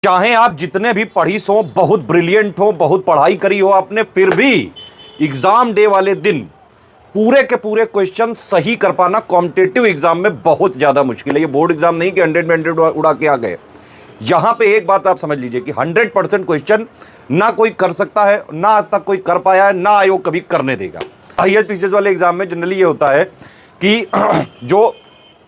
चाहे आप जितने भी पढ़ीस हो, बहुत ब्रिलियंट हो, बहुत पढ़ाई करी हो आपने, फिर भी एग्जाम डे वाले दिन पूरे के पूरे क्वेश्चन सही कर पाना कॉम्पिटिटिव एग्जाम में बहुत ज्यादा मुश्किल है। ये बोर्ड एग्जाम नहीं कि 100 में 100 उड़ा के आ गए। यहां पे एक बात आप समझ लीजिए कि 100% क्वेश्चन ना कोई कर सकता है, ना आज तक कोई कर पाया है, ना आयोग कभी करने देगा। आईएएस पीसीएस वाले एग्जाम में जनरली ये होता है कि जो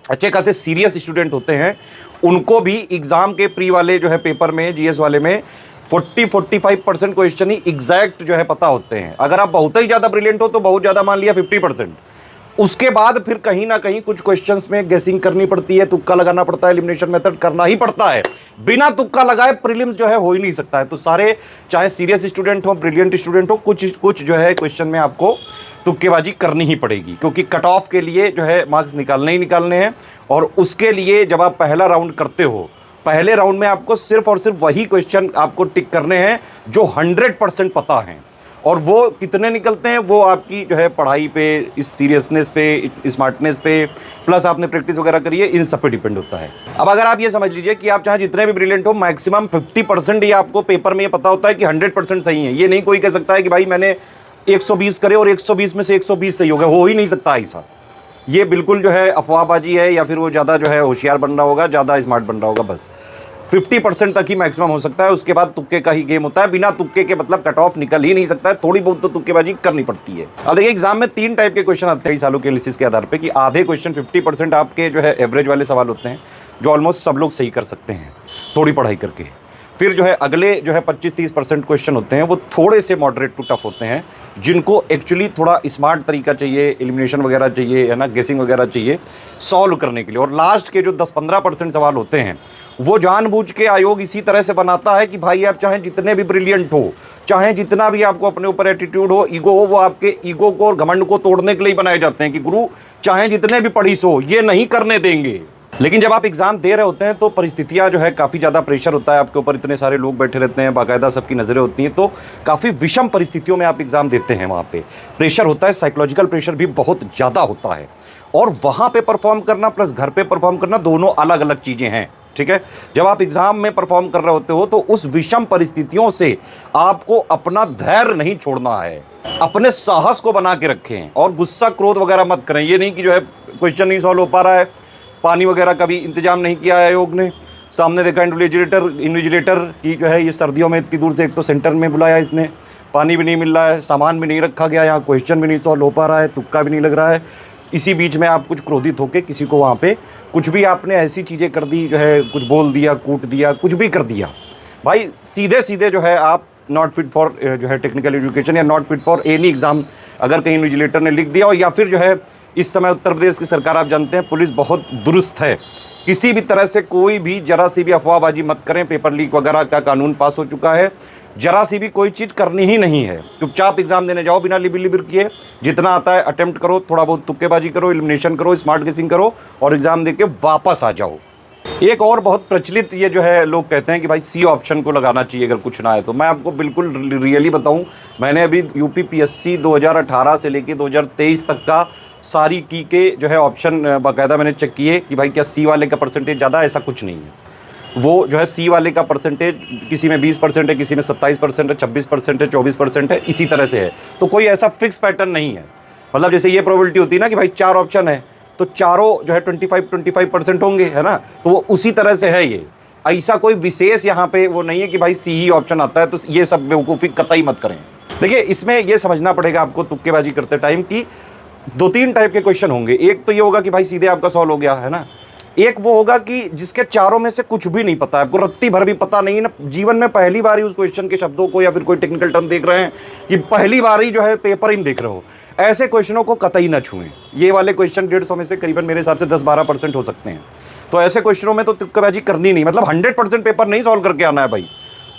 अच्छे खासे सीरियस स्टूडेंट होते हैं उनको भी एग्जाम के प्री वाले जो है पेपर में, जीएस वाले में 40-45% क्वेश्चन ही एग्जैक्ट जो है पता होते हैं। अगर आप बहुत ही ज्यादा ब्रिलियंट हो तो बहुत ज्यादा, मान लिया 50%। उसके बाद फिर कहीं ना कहीं कुछ क्वेश्चंस में गेसिंग करनी पड़ती है, तुक्का लगाना पड़ता है, एलिमिनेशन मेथड करना ही पड़ता है। बिना तुक्का लगाए प्रीलिम्स जो है हो ही नहीं सकता है। तो सारे चाहे सीरियस स्टूडेंट हो, ब्रिलियंट स्टूडेंट हो, कुछ जो है क्वेश्चन में आपको तुक्केबाजी करनी ही पड़ेगी, क्योंकि कट ऑफ के लिए जो है मार्क्स निकालने ही निकालने हैं। और उसके लिए जब आप पहला राउंड करते हो, पहले राउंड में आपको सिर्फ और सिर्फ वही क्वेश्चन आपको टिक करने हैं जो 100% पता हैं। और वो कितने निकलते हैं वो आपकी जो है पढ़ाई पे, इस सीरियसनेस पे, स्मार्टनेस पे, प्लस आपने प्रैक्टिस वगैरह करी है, इन सब पे डिपेंड होता है। अब अगर आप ये समझ लीजिए कि आप चाहे जितने भी ब्रिलियंट हो, मैक्सिमम 50% ही आपको पेपर में ये पता होता है कि 100% सही है। ये नहीं कोई कह सकता है कि भाई मैंने 120 करे और 120 में से 120 सही हो गया, हो ही नहीं सकता ऐसा। ये बिल्कुल जो है अफवाहबाजी है, या फिर वो ज़्यादा जो है होशियार बन रहा होगा, ज़्यादा स्मार्ट बन रहा होगा। बस 50% तक ही मैक्सिमम हो सकता है, उसके बाद तुक्के का ही गेम होता है। बिना तुक्के के मतलब कट ऑफ निकल ही नहीं सकता है, थोड़ी बहुत तो तुक्केबाजी करनी पड़ती है। अब देखिए एग्जाम में 3 टाइप के क्वेश्चन आते हैं सालों के एनालिसिस के आधार पे, कि आधे क्वेश्चन 50% आपके जो है एवरेज वाले सवाल होते हैं, जो ऑलमोस्ट सब लोग सही कर सकते हैं थोड़ी पढ़ाई करके। फिर जो है अगले जो है 25-30% क्वेश्चन होते हैं, वो थोड़े से मॉडरेट टू टफ होते हैं, जिनको एक्चुअली थोड़ा स्मार्ट तरीका चाहिए, एलिमिनेशन वगैरह चाहिए, है ना, गेसिंग वगैरह चाहिए सॉल्व करने के लिए। और लास्ट के जो 10-15% सवाल होते हैं, वो जानबूझ के आयोग इसी तरह से बनाता है कि भाई आप चाहे जितने भी ब्रिलियंट हो, चाहे जितना भी आपको अपने ऊपर एटीट्यूड हो, ईगो हो, वो आपके ईगो को और घमंड को तोड़ने के लिए बनाए जाते हैं कि गुरु चाहे जितने भी पढ़ीस हो ये नहीं करने देंगे। लेकिन जब आप एग्जाम दे रहे होते हैं तो परिस्थितियां जो है, काफ़ी ज़्यादा प्रेशर होता है आपके ऊपर, इतने सारे लोग बैठे रहते हैं, बाकायदा सबकी नज़रें होती हैं, तो काफ़ी विषम परिस्थितियों में आप एग्जाम देते हैं। वहाँ पे प्रेशर होता है, साइकोलॉजिकल प्रेशर भी बहुत ज़्यादा होता है। और वहाँ पे परफॉर्म करना प्लस घर पे परफॉर्म करना, दोनों अलग अलग चीज़ें हैं, ठीक है। जब आप एग्जाम में परफॉर्म कर रहे होते हो तो उस विषम परिस्थितियों से आपको अपना धैर्य नहीं छोड़ना है, अपने साहस को बना के रखें और गुस्सा क्रोध वगैरह मत करें। ये नहीं कि जो है क्वेश्चन नहीं सॉल्व हो पा रहा है, पानी वगैरह का भी इंतजाम नहीं किया है आयोग ने, सामने देखा इन्विजिलेटर की जो है ये सर्दियों में इतनी दूर से, एक तो सेंटर में बुलाया इसने, पानी भी नहीं मिल रहा है, सामान भी नहीं रखा गया, यहाँ क्वेश्चन भी नहीं सॉल्व हो पा रहा है, तुक्का भी नहीं लग रहा है। इसी बीच में आप कुछ क्रोधित होकर किसी को वहाँ पे कुछ भी आपने ऐसी चीज़ें कर दी, जो है कुछ बोल दिया, कूट दिया, कुछ भी कर दिया, भाई सीधे सीधे जो है आप नॉट फिट फॉर जो है टेक्निकल एजुकेशन, या not fit for any exam अगर कहीं इन्विजिलेटर ने लिख दिया हो। या फिर जो है इस समय उत्तर प्रदेश की सरकार, आप जानते हैं पुलिस बहुत दुरुस्त है, किसी भी तरह से कोई भी जरा सी भी अफवाहबाजी मत करें। पेपर लीक वगैरह का कानून पास हो चुका है, जरा सी भी कोई चीज़ करनी ही नहीं है। चुपचाप एग्जाम देने जाओ बिना लिबिर लिबिर किए, जितना आता है अटेम्प्ट करो, थोड़ा बहुत तुक्केबाजी करो, एलिमिनेशन करो, स्मार्ट गेसिंग करो और एग्जाम दे के वापस आ जाओ। एक और बहुत प्रचलित ये जो है लोग कहते हैं कि भाई सी ऑप्शन को लगाना चाहिए अगर कुछ ना है तो। मैं आपको बिल्कुल रियली बताऊं, मैंने अभी यूपी पीएससी 2018 से लेके 2023 तक का सारी की के जो है ऑप्शन बाकायदा मैंने चेक किए कि भाई क्या सी वाले का परसेंटेज ज़्यादा, ऐसा कुछ नहीं है। वो जो है सी वाले का परसेंटेज किसी में 20% है, किसी में 27% है, 26% है, 24% है, इसी तरह से है। तो कोई ऐसा फिक्स पैटर्न नहीं है। मतलब जैसे ये प्रोबेबिलिटी होती है ना कि भाई 4 ऑप्शन है तो चारों जो है 25% होंगे, है ना, तो वो उसी तरह से है। ये ऐसा कोई विशेष यहाँ पे वो नहीं है कि भाई सी ही ऑप्शन आता है, तो ये सब बेवकूफ़ी कतई मत करें। देखिए इसमें ये समझना पड़ेगा आपको तुक्केबाजी करते टाइम कि 2-3 टाइप के क्वेश्चन होंगे। एक तो ये होगा कि भाई सीधे आपका सॉल्व हो गया, है ना। एक वो होगा कि जिसके चारों में से कुछ भी नहीं पता है, आपको रत्ती भर भी पता नहीं है ना, जीवन में पहली बार ही उस क्वेश्चन के शब्दों को या फिर कोई टेक्निकल टर्म देख रहे हैं, कि पहली बार ही जो है पेपर ही देख रहे हो, ऐसे क्वेश्चनों को कतई ना छुएं। ये वाले क्वेश्चन 150 में से करीबन मेरे हिसाब से 10-12% हो सकते हैं। तो ऐसे क्वेश्चनों में तो तुक्केबाजी करनी नहीं, मतलब 100% पेपर नहीं सॉल्व करके आना है भाई।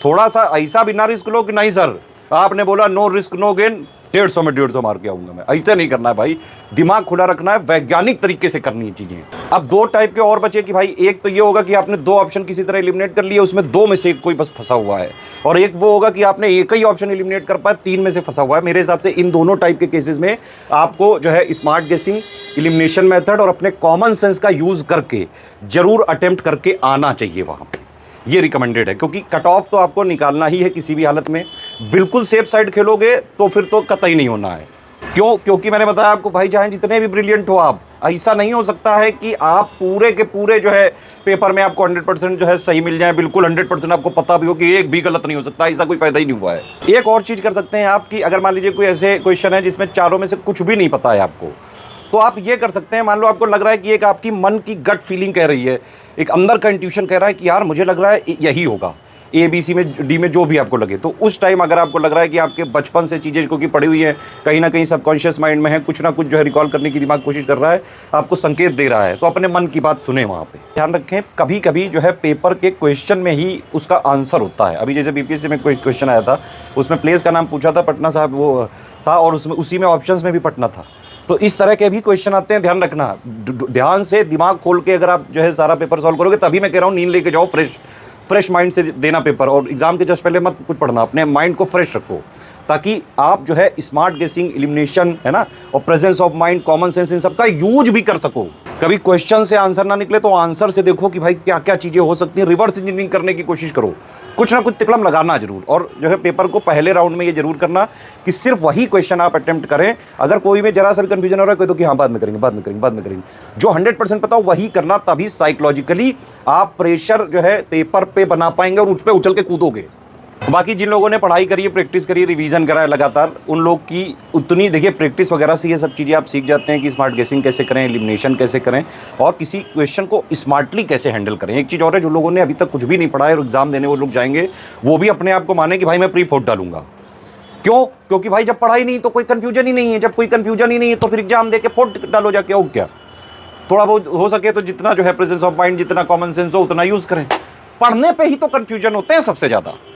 थोड़ा सा ऐसा बिना रिस्क लो कि नहीं सर आपने बोला नो रिस्क नो गेन, 150 में 150 मार के आऊंगा मैं, ऐसा नहीं करना है भाई। दिमाग खुला रखना है, वैज्ञानिक तरीके से करनी है चीजें। अब 2 टाइप के और बचे कि भाई एक तो ये होगा कि आपने 2 ऑप्शन किसी तरह एलिमिनेट कर लिए, उसमें 2 में से एक कोई बस फंसा हुआ है, और एक वो होगा कि आपने एक ही ऑप्शन एलिमिनेट कर पाया, 3 में से फंसा हुआ है। मेरे हिसाब से इन दोनों टाइप के केसेस में आपको जो है स्मार्ट गेसिंग, एलिमिनेशन मेथड और अपने कॉमन सेंस का यूज करके जरूर अटेम्प्ट करके आना चाहिए वहां पे। ये रिकमेंडेड है, क्योंकि कट ऑफ तो आपको निकालना ही है किसी भी हालत में। बिल्कुल सेफ साइड खेलोगे तो फिर तो कतई नहीं होना है। क्यों? क्योंकि मैंने बताया आपको भाई, चाहे जितने भी ब्रिलियंट हो आप, ऐसा नहीं हो सकता है कि आप पूरे के पूरे जो है पेपर में आपको 100% जो है सही मिल जाए, बिल्कुल 100% आपको पता भी हो कि एक भी गलत नहीं हो सकता, ऐसा कोई पैदा ही नहीं हुआ है। एक और चीज़ कर सकते हैं आप कि अगर मान लीजिए कोई ऐसे क्वेश्चन है जिसमें चारों में से कुछ भी नहीं पता है आपको, तो आप ये कर सकते हैं, मान लो आपको लग रहा है कि एक आपकी मन की गट फीलिंग कह रही है, एक अंदर का इंट्यूशन कह रहा है कि यार मुझे लग रहा है यही होगा, ए बी सी में डी में जो भी आपको लगे, तो उस टाइम अगर आपको लग रहा है कि आपके बचपन से चीज़ें क्योंकि पड़ी हुई है, कहीं ना कहीं सबकॉन्शियस माइंड में है, कुछ ना कुछ जो है रिकॉल करने की दिमाग कोशिश कर रहा है, आपको संकेत दे रहा है, तो अपने मन की बात सुने। वहाँ पे ध्यान रखें, कभी कभी जो है पेपर के क्वेश्चन में ही उसका आंसर होता है। अभी जैसे बीपीएससी में कोई क्वेश्चन आया था, उसमें प्लेस का नाम पूछा था, पटना साहब वो था, और उसमें उसी में ऑप्शंस में भी पटना था। तो इस तरह के भी क्वेश्चन आते हैं, ध्यान रखना। ध्यान से दिमाग खोल के अगर आप जो है सारा पेपर सॉल्व करोगे, तभी मैं कह रहा हूँ नींद लेके जाओ, फ्रेश माइंड से देना पेपर, और एग्जाम के जस्ट पहले मत कुछ पढ़ना, अपने माइंड को फ्रेश रखो, ताकि आप जो है स्मार्ट गेसिंग, एलिमिनेशन है ना, और presence of mind, common sense, इन सबका यूज भी कर सको। कभी क्वेश्चन से आंसर ना निकले तो आंसर से देखो कि भाई क्या क्या चीज़ें हो सकती हैं, रिवर्स इंजीनियरिंग करने की कोशिश करो, कुछ ना कुछ तिकड़म लगाना जरूर। और जो है पेपर को पहले राउंड में ये जरूर करना कि सिर्फ वही क्वेश्चन आप अटेम्प्ट करें। अगर कोई में जरा सा भी कंफ्यूजन हो रहा है कोई, तो कि हाँ बाद में करेंगे, बाद में करेंगे, बाद में करेंगे, जो 100% पता हो वही करना, तभी साइकोलॉजिकली आप प्रेशर जो है पेपर पे बना पाएंगे और उस पर उछल के कूदोगे। बाकी जिन लोगों ने पढ़ाई करी है, प्रैक्टिस करी है, रिवीजन करा है लगातार, उन लोग की उतनी देखिए प्रैक्टिस वगैरह से ये सब चीज़ें आप सीख जाते हैं कि स्मार्ट गेसिंग कैसे करें, एलिमिनेशन कैसे करें, और किसी क्वेश्चन को स्मार्टली कैसे हैंडल करें। एक चीज़ और है, जो लोगों ने अभी तक कुछ भी नहीं पढ़ा है और एग्जाम देने वो लोग जाएंगे, वो भी अपने आप को माने कि भाई मैं प्री फोर्थ डालूंगा। क्यों? क्योंकि भाई जब पढ़ाई नहीं तो कोई कंफ्यूजन ही नहीं है, जब कोई कंफ्यूजन ही नहीं है तो फिर एग्जाम दे के फोर्थ डालो जाके, और क्या। थोड़ा बहुत हो सके तो जितना जो है प्रेजेंस ऑफ माइंड, जितना कॉमन सेंस हो उतना यूज़ करें। पढ़ने पर ही तो कंफ्यूजन होते हैं सबसे ज़्यादा।